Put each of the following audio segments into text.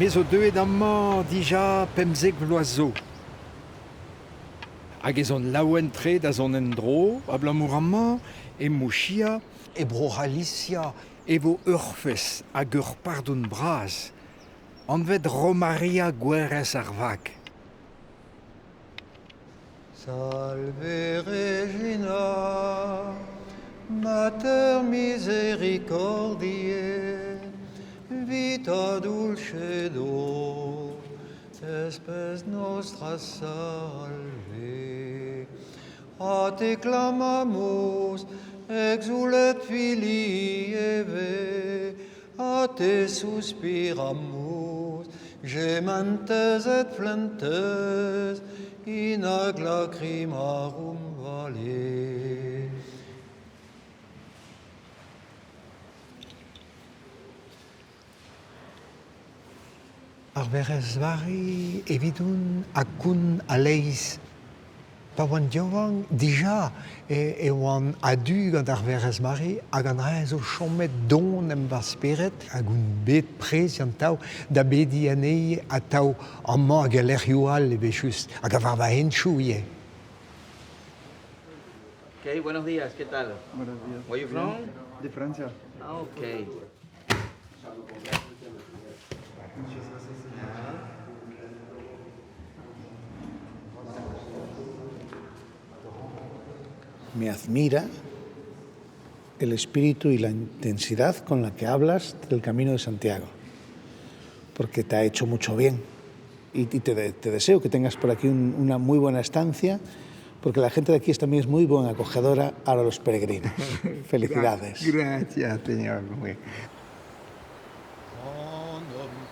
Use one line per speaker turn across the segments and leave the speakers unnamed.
Mais o deuet amañ dija pemzek vloazo. Hag ez on laouentre da zon endro, a blamour amañ, e mouchia, e brocalicia, e vo urfes hag ur pardoun braz. Anvet romaria gwerez ar vag.
Salve Regina, Mater misericordiae, vita dulcedo, espes nostra salve. A te clamamus, exulet filii Eve, a te suspiramus, gementes et flentes, in ag lacrimarum vale.
Ar verezvari evidun akun aleiz. Pa oan diovang dija e oan adu gant ar verezvari hag an rez o chomet don em var speret hag un bet prez tau da bedi anei a tau amañ hag a lerioal ebe just hag a var va henchou ie.
Okay, buenos días, ¿qué tal?
Buenos días.
Where you from?
De Francia.
Ah, okay.
Me admira el espíritu y la intensidad con la que hablas del Camino de Santiago, porque te ha hecho mucho bien. Y te deseo que tengas por aquí una muy buena estancia, porque la gente de aquí también es muy buena acogedora a los peregrinos. Felicidades.
Gracias, señor.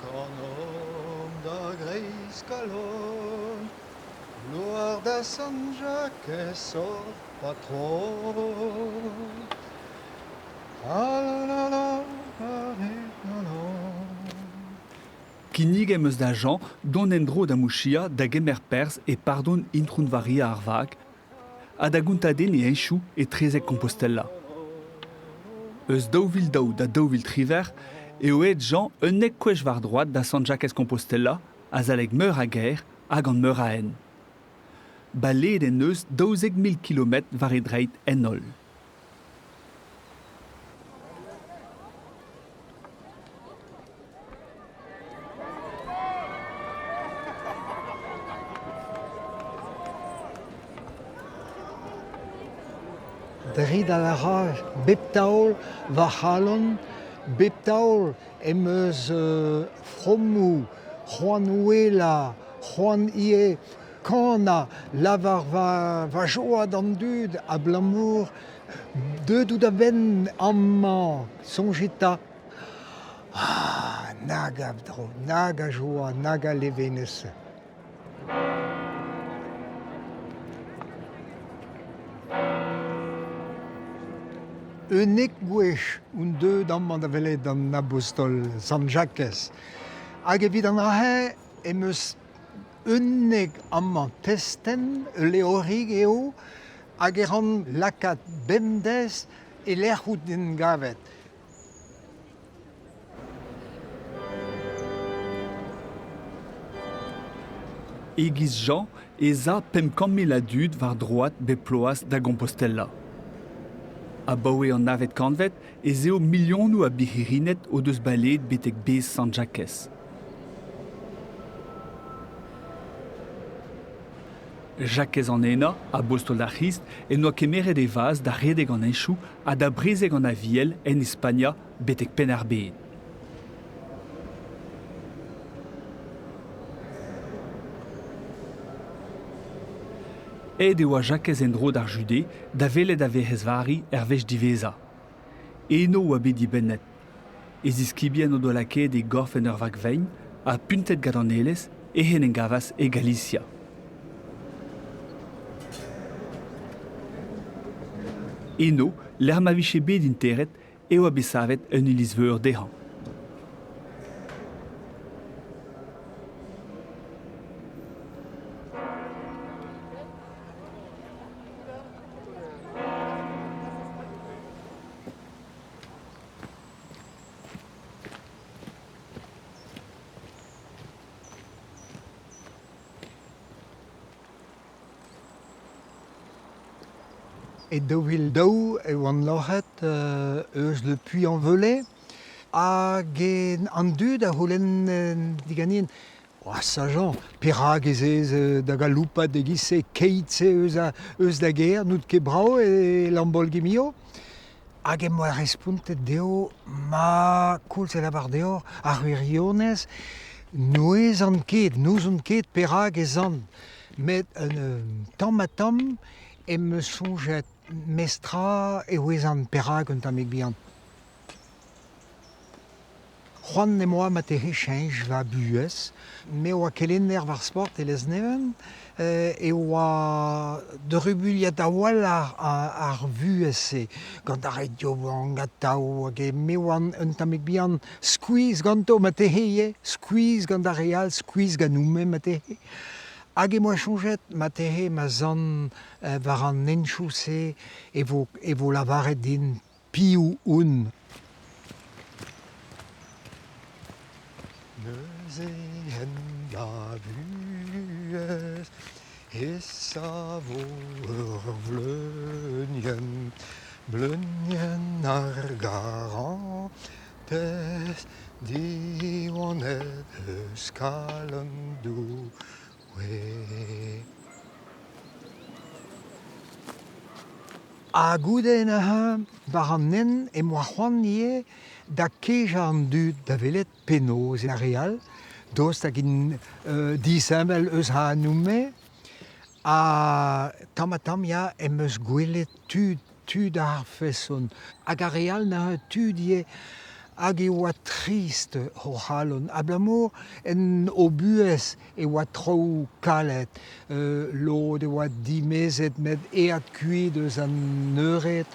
Canom da gris calon, gloire da San Jacques sort patron.
Kinnig em eus da Jean, don endro da mouchia, da gemer pers e pardon introun varia ar vag, a da guntaden e enchou e trezek Compostela. Eus daouvil daou da daouvil triver, e oet Jean un nek kwech var droat da San Jacques Compostela, a zaleg meur a ger hag an meur a en. Baled en eus 12.000 km var e dreit en ol.
Drid a la rage, bep taol va c'halon, bep taol em eus fromou, c'hoanouela, c'hoan ie, kana, lavar va joad an dud a blamour, deudou da ben amañ, sonjeta. Ah, nag a dro, nag a joa, nag a levenez. Unig gwech un deud amañ da velet an apostol San Jacques. Hag evit an ahe em eus unig amañ testen, leorig eo, hag e ran lakat bemdez e lerc'hout din gavet.
Egiz Jean e za 500.000 a dud var droat be ploas da Compostela. A baoe an navet kanvet e zeo milionou a bihirinet o deus baled betek bez San Jacques. Jacques an ena, a bostol da Christ, e noa kemeret e vaz da redeg an enchou a da brezeg an aviel en Espagna betek pen ar bet. Ed eo a Jacques en dro d'ar Judé, da velet a verezvari vech diveza. Eno oa bet dibennet. Ez iskibien o do laket e gorfen ur vag vein, a puntet gant an elez, e hen en gavas e Galicia. Eno, l'er ma viche bet interet, eo a besavet un ilizveur dehan.
Et Deauville Dow et Wan Lochet, eus le Puy-en-Velay, hag an dud a c'houlenn diganin. Sajan, perag ez da galoupa de gise keitse eus da ger, nout ket brao e l'ambol gemio. Hag em moa respuntet deo, ma koulz e lavar deo, ar wirionez, nouez an ket perag ez an. Met tamm a tamm, em sonjet mestra e wez an perag un tammig bihan. Juan et moi materi change va bues, mais oa kelenner var sport e les neven, e oa de rubuliat a wal ar vuese, gant ar radio an gatao, hag e me oa un tammig bihan squeeze ganto materi, squeeze gant ar real, squeeze ganoume materi. Hag e moa changet materi ma zan var an enchouse e vo lavaret din piou un. Neuzeien da vuez, e savo ur bleunien ar garantez, diwanet eus kalon douez. A goudenn war an nen e moa c'hoant nie da keja an dud da velet penoz e real, dost hag in disembel eus ha noume, a tam ya em eus gwelet tud ar feson. Hag a real na tud ie hag e oa trist o c'halon. Ablamour en o buez e oa trou kalet, lod e oa dimezet met eat kuit eus an euret.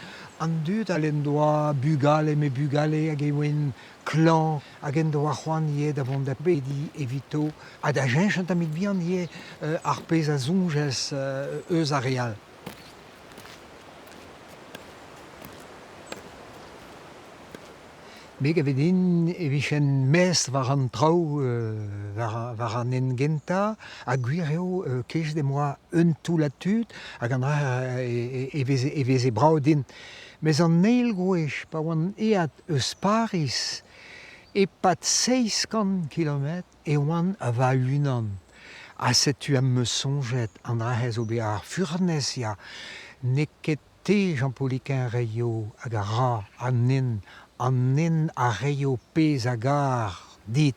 An dud alen doa bugale hag e oen klan, hag en doa c'hoant ie da vont da bedi evito, a da jench an tamig bihan ie ar pez a zongez eus a real. Meg avet din evichen mest war an trao war an en genta, a gwir eo kech de moa un toulatud, hag an dra e veze brao din. Mez an neil gwech, pa oan eat eus Paris, e pat 600 km e oan a va unan. A setu am me sonjet an dra hez obe ar furnez ya, ne ket te Jean-Pauliquin reio hag a ra an nen a reio pez a gar dit.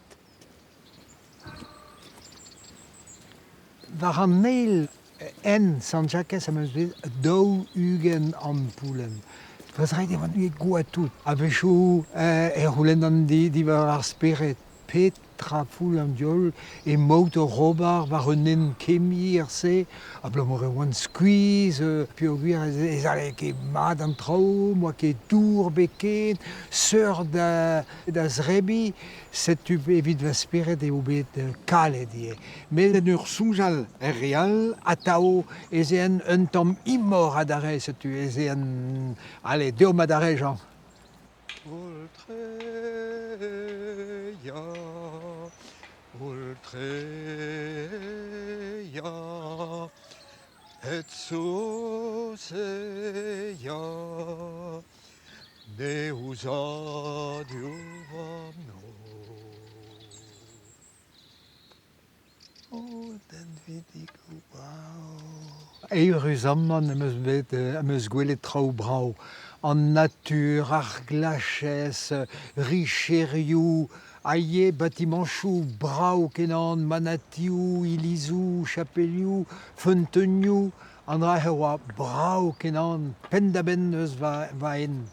War an neil en San Jacques am eus bet daou ugen an poulen. Vaz ret evan uget goa tout. A vechou roulenn an di war ar speret. Petra foul an diol e mout o robar war un nen kemir se. A blamor e oan squeeze, pi o gwir ez ale ket mad an trao, moa ket dour beken, seur da zrebi, setu evit va speret e oubet kalet ie. Met en ur soujal er real, atao ez en un tamm imor adare setu ez en... Allez, deo madare, Jean.
Ultreia, et soseia, Deus adiuvam nos. Oh, den vidigo brau. Eur eus amman am eus gwelet trao brau. An natur, ar glachez, richerioù, aie batimanchou, brau kenan, manatiou, ilizou, chapelioù, fontenioù, an dra oa brau kenan, pendaben eus va end.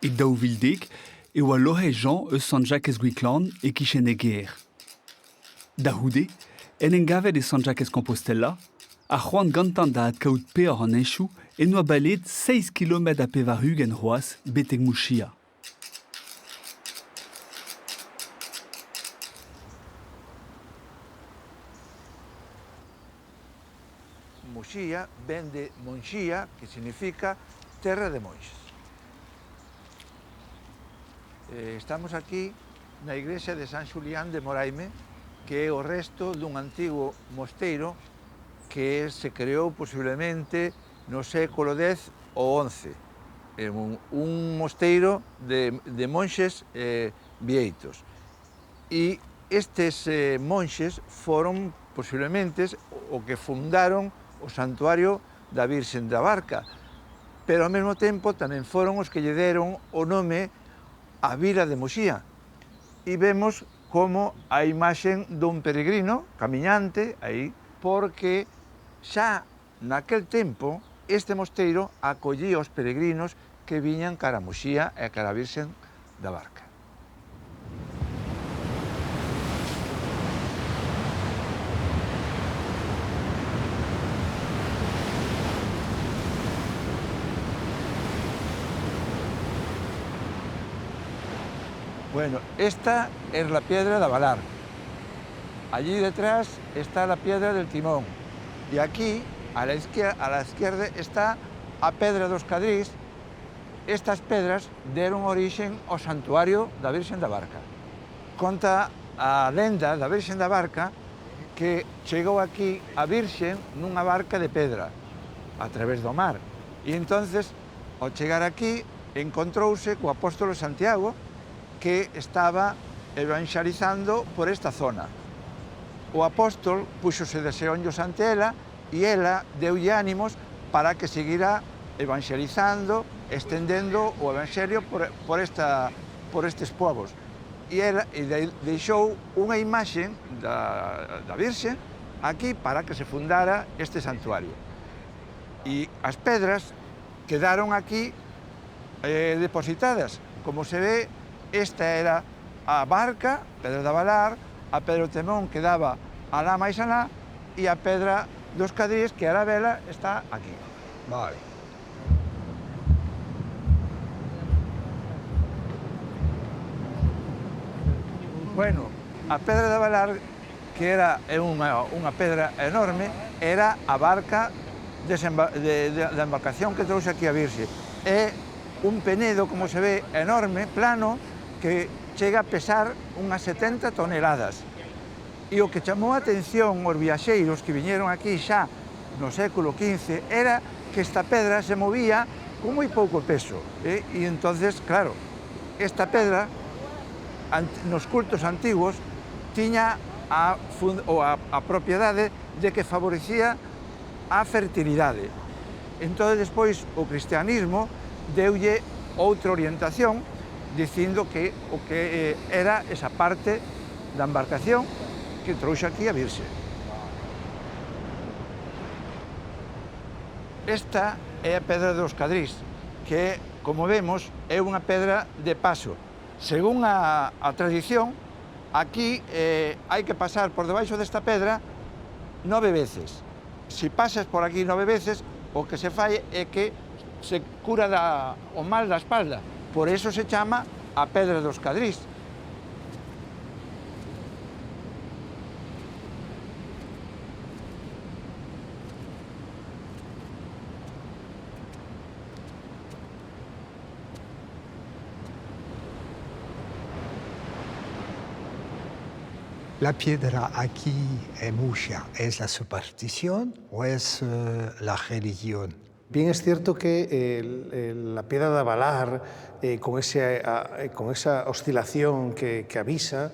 E daouvildik e oa lohe Jean eus San Jacques Gwiklan e kichen e ger. Da houde, en gavet e San Jacques Compostela, a c'hoant gantan da ad kaout peor an enchou en oa balet 6 km a pe war hug en c'hoaz beteg Mouchia.
Mouchia ven de Monchia, que significa terra de monxes. Estamos aquí na iglesia de San Xulián de Moraime, que é o resto dun antigo mosteiro que se creou posiblemente no século X ou XI. É un mosteiro de monxes vieitos. E estes monxes foron posiblemente o que fundaron o santuario da Virxen da Barca, pero ao mesmo tempo tamén foron os que lle deron o nome á vila de Muxía. E vemos como a imaxen dun peregrino camiñante aí, porque xa naquel tempo este mosteiro acollía os peregrinos que viñan cara a Muxía e cara a Virxen da Barca. Bueno, esta es la piedra de Avalar. Allí detrás está la piedra del Timón. Y aquí, a la izquierda, está a Pedra dos Cadrís. Estas pedras deron orixen ao santuario da Virxen da Barca. Conta a lenda da Virxen da Barca que chegou aquí a Virxen nunha barca de pedra a través do mar. E entonces, ao chegar aquí, encontrouse co apóstolo Santiago, que estaba evangelizando por esta zona. O apóstol puxose de xeonllos ante ela e ela deulle ánimos para que seguira evangelizando, estendendo o evangelio por estes povos. E ela deixou unha imaxe da Virxe aquí para que se fundara este santuario. E as pedras quedaron aquí depositadas. Como se ve, esta era a barca, Pedra de Avalar, a Pedra do Timón que daba alá máis alá, e a Pedra dos Cadrís, que era a vela, está aquí. Vale. Bueno, a Pedra de Avalar, que era unha pedra enorme, era a barca de embarcación que trouxe aquí a Virxe. É un penedo, como se ve, enorme, plano, que chega a pesar unhas 70 toneladas. E o que chamou a atención aos viaxeiros que viñeron aquí xa no século XV era que esta pedra se movía con moi pouco peso. E entonces, claro, esta pedra, nos cultos antigos, tiña a propiedade de que favorecía a fertilidade. Entón, despois, o cristianismo deulle outra orientación, dicindo que o que era esa parte da embarcación que trouxe aquí a Virxe. Esta é a Pedra dos Cadrís, que, como vemos, é unha pedra de paso. Según a tradición, aquí hai que pasar por debaixo desta pedra 9 veces. Se pasas por aquí 9 veces, o que se fai é que se cura o mal da espalda. Por eso se chama a Pedra dos Cadrís.
La piedra aquí en Muxía, ¿es la superstición o es la religión?
Bien es cierto que la piedra de Avalar, con esa oscilación que avisa,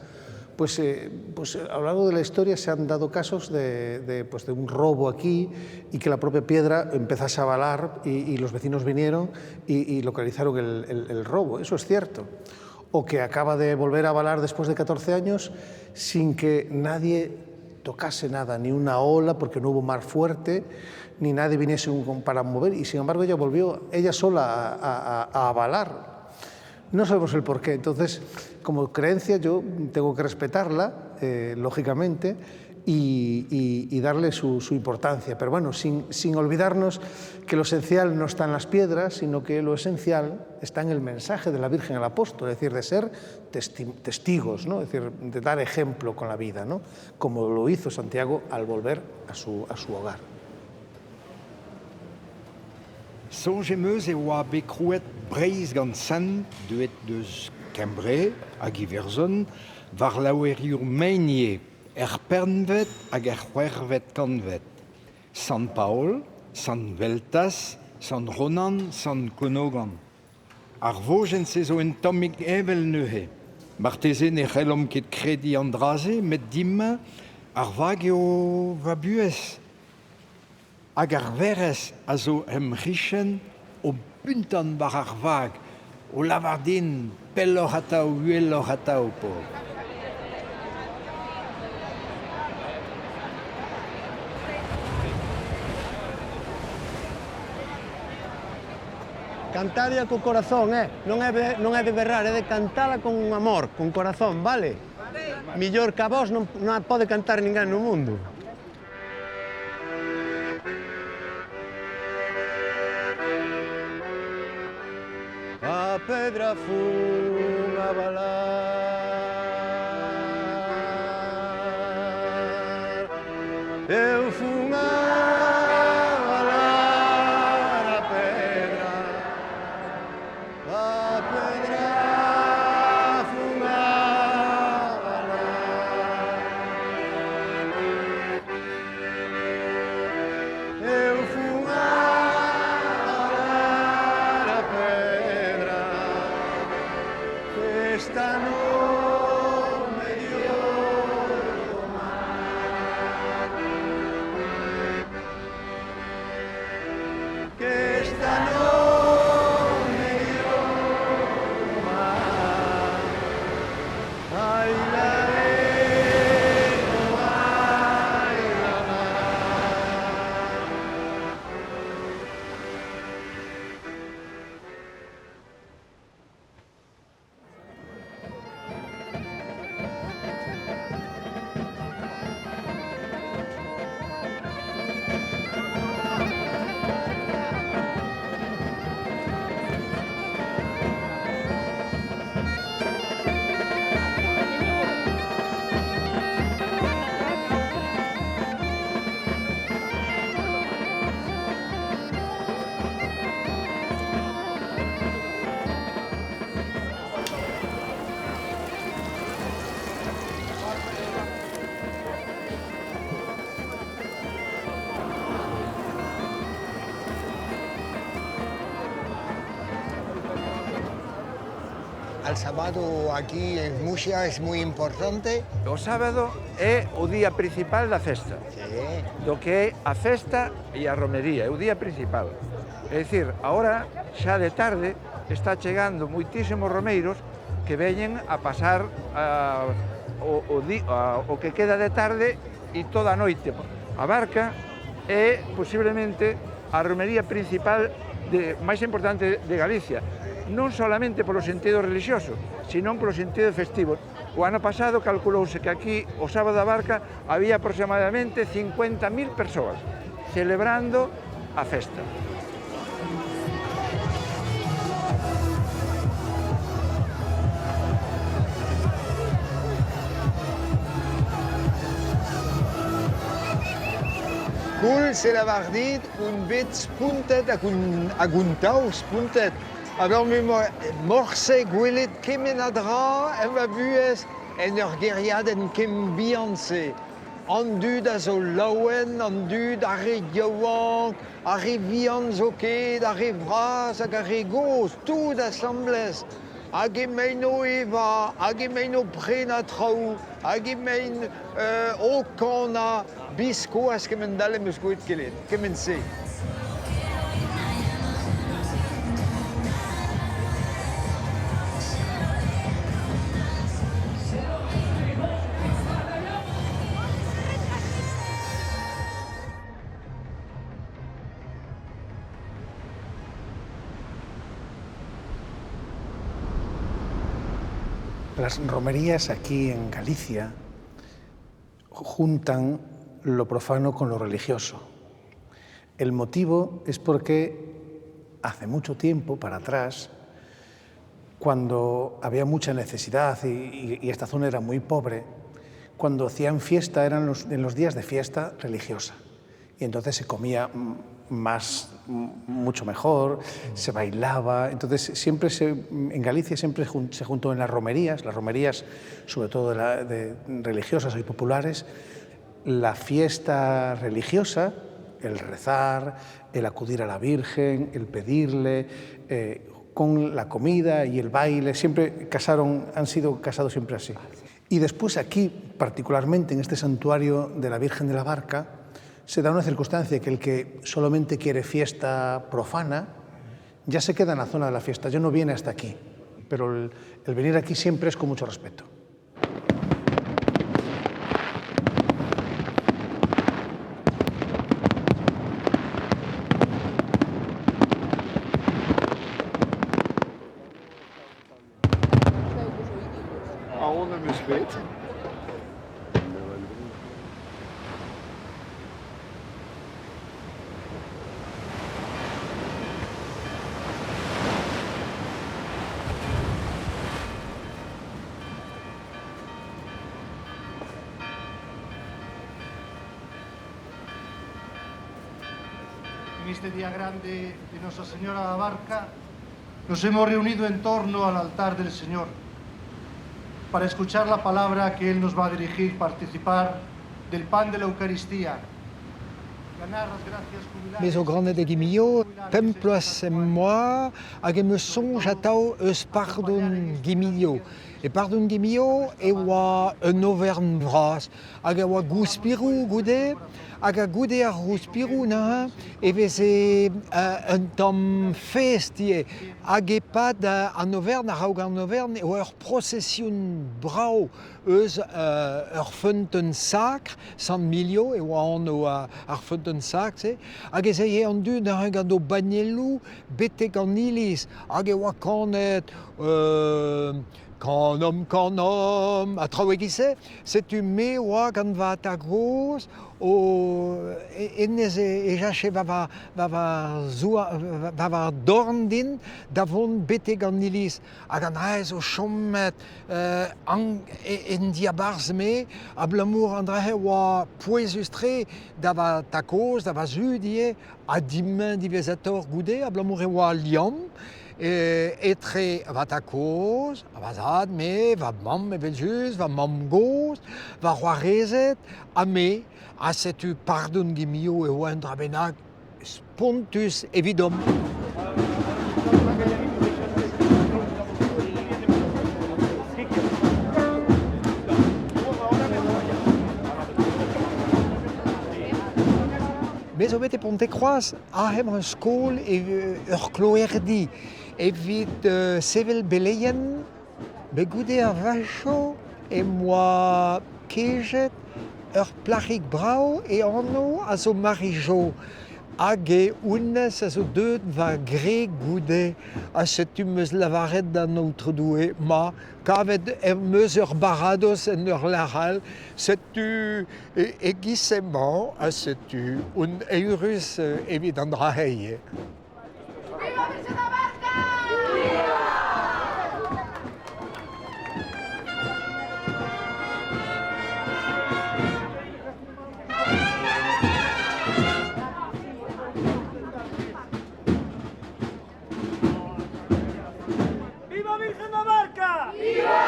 pues a lo largo de la historia se han dado casos de un robo aquí y que la propia piedra empezase a avalar y los vecinos vinieron y localizaron el robo. Eso es cierto. O que acaba de volver a avalar después de 14 años sin que nadie tocase nada, ni una ola, porque no hubo mar fuerte, ni nadie viniese para mover, y sin embargo ella volvió ella sola a avalar. No sabemos el porqué. Entonces, como creencia, yo tengo que respetarla, lógicamente, y darle su importancia. Pero bueno, sin olvidarnos que lo esencial no está en las piedras, sino que lo esencial está en el mensaje de la Virgen al apóstol, es decir, de ser testigos, ¿no? Es decir, de dar ejemplo con la vida, ¿no? Como lo hizo Santiago al volver a su hogar.
Songemeus e oa bekrouet breiz gant san duet deus Cambrai, hag Iverzon, var laoueriur meinier pernvet hag c'hwervet kanvet. Sant Paul, Sant Veltas, Sant Ronan, Sant Konogan. Ar vojen se zo en tammig evel neuhe. Marteze ne c'hellom ket kredi an draze, met dimma ar vag eo va buez. Hag ar verez a zo emrichen o buntan bar ar vag, o lavardin pellor atao, huellor atao po.
Cantaria co corazón, non é de berrar, é de cantala con amor, con corazón, vale? Millor que a vos non a pode cantar ninguén no mundo. A pedra fun a balar, eu fun a
El sábado aquí en Muxía es muy importante.
O sábado é o día principal da festa.
Sí.
Do que é a festa e a romería, é o día principal. É dicir, agora, xa de tarde, está chegando moitísimos romeiros que veñen a pasar o que queda de tarde e toda a noite. A barca é posiblemente a romería principal máis importante de Galicia, non solamente polo sentido religioso, sino polo sentido festivo. O ano pasado calculouse que aquí, o sábado da barca, había aproximadamente 50.000 persoas celebrando a festa.
Cool, c'est la vardit, un bit spuntet hag un taou spuntet. Alors, morse gwelet kemen a dra, va buez, en ur geriad en kem bianse. An dud a zo laouen, an dud a re yaouank, a re vian zo ket, a re vras hag a re goz, tout assemblez. Hag emeino eva, hag emeino pren a traoù, hag emein o kana, bisko az kemen dalem eus gwelet kelet, kemen se.
Las romerías aquí en Galicia juntan lo profano con lo religioso. El motivo es porque hace mucho tiempo para atrás, cuando había mucha necesidad y esta zona era muy pobre, cuando hacían fiesta eran en los días de fiesta religiosa. Y entonces se comía mucho mejor, se bailaba. Entonces, en Galicia siempre se juntó en las romerías sobre todo religiosas y populares, la fiesta religiosa, el rezar, el acudir a la Virgen, el pedirle, con la comida y el baile. Han sido casados siempre así. Y después aquí, particularmente en este santuario de la Virgen de la Barca, se da una circunstancia que el que solamente quiere fiesta profana ya se queda en la zona de la fiesta, ya no viene hasta aquí. Pero el venir aquí siempre es con mucho respeto.
En este día grande de Nuestra Señora de la Barca, nos hemos reunido en torno al altar del Señor para escuchar la palabra que Él nos va a dirigir, participar del pan de la Eucaristía, ganar las gracias jubilares.
Mais au grande de Guimillot, Pemplos et moi, hag me songe à tau eus pardon Guimillot. Et pardon Guimillot, e oa un Auvergne bras, hag e oa gouspirou goude, hag a goude ar gouspirou na, e veze un tom festie, hag e pad an Auvergne, ar raoug an Auvergne, e oa ur procession brao eus ur feunten sacre, Sant Milio, e oa an o ar feunten sacre, hag e zeie an dud ar gado bagnelou, betek an ilis, hag e oa kanet, Kanom, a traouegise, setu me oa gant va ta groz, o enez e jache va dorn din da vont beteg an ilis hag an aez o chommet en diabarz me a blamour an drahe oa poezus tre da va ta koz, da va zudie a dimmen divezator goude a blamour e oa liam. Etre va ta koz, va zad me, va mam eveljus, va mam goz, va roarezet, a me, a setu pardon Guimillot e oa un drabenag spontus evidom. Mais au bete Ponte-Croix, ahem un skol e ur kloerdi. Evit sevel beleien, begoude ar vacho, e moa kejet ur plachik brao e anno a zo marijo. Hag e ounez a zo deud va gre goude a setu meus lavaret da noutre doue, ma kavet meus ur barados en ur laral, setu egisement a setu un eurus evit an draheie.
Viva Virgen da Barca!
Viva Virgen da Barca! Viva!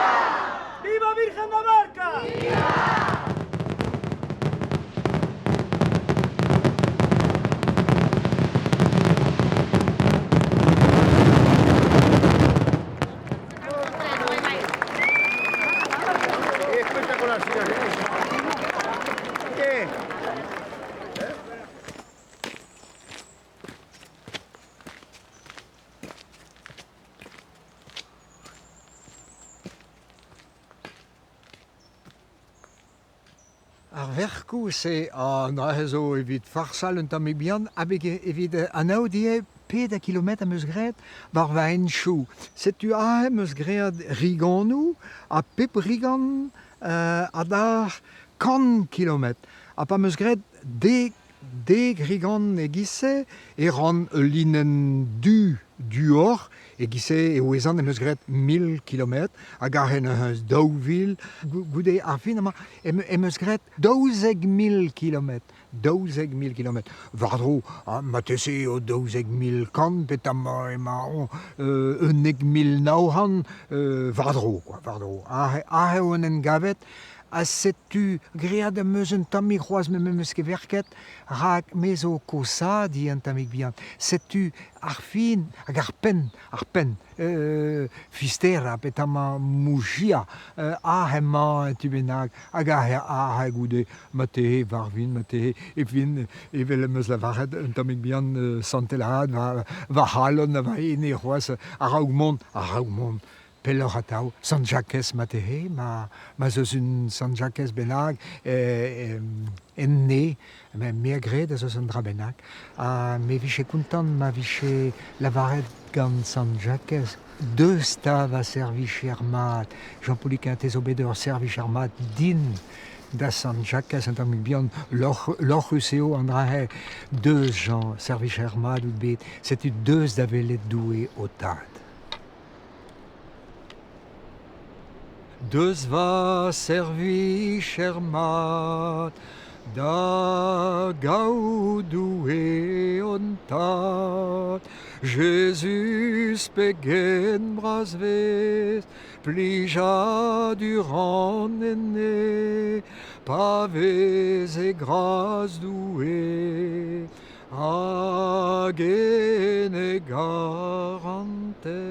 Viva Virgen da Barca! Viva!
Ar verkous e an azo evit farsal un tamm ebian, abeg evit an aodie 5 kilometr am eus graet war va en chou. Setu ahem eus graet riganou, a pep rigan a dar 100 kilometr. A pa eus graet 10 de grigan egise, ran linen duor, egise e oezan emeus gret 1000 km, hag ar hen eus daouvil, goude ar fin ama, emeus gret 12.000 km. 12.000 km. Vardro, matese o 12.000 kan, pet ema un 900 vardro, quoi, vardro. Ar heon en gavet, a setu gread am eus un tammig c'hoaz meus ket verket, rak mezo kosa di un tammig bihan. Setu ar fin, hag ar pen, fistera, pet ama moujia, ar hemañ tu bennak, hag ar goude, mate varvin, mate evin, evel meus lavaret un tammig bihan santelad, va halon, va ene c'hoaz, ar augmont, Pelor atau, San Jacques matehe, ma zeus un San Jacques bennak, en ne, me gred a zeus un dra bennak. Me viche kontant, ma viche lavaret gant San Jacques. Deus ta va servich mat, Jean-Paul Quintez obedeur servich mat din da San Jacques, un tammig bihan l'or useo an dra deus Jean servich mat out bet, setu deus da velet doue o tad. Deus va servich mat da gaudoue on tad. Jesus pegen bras vez, plija durant enne, pa vez e gras doue, hag ene garante.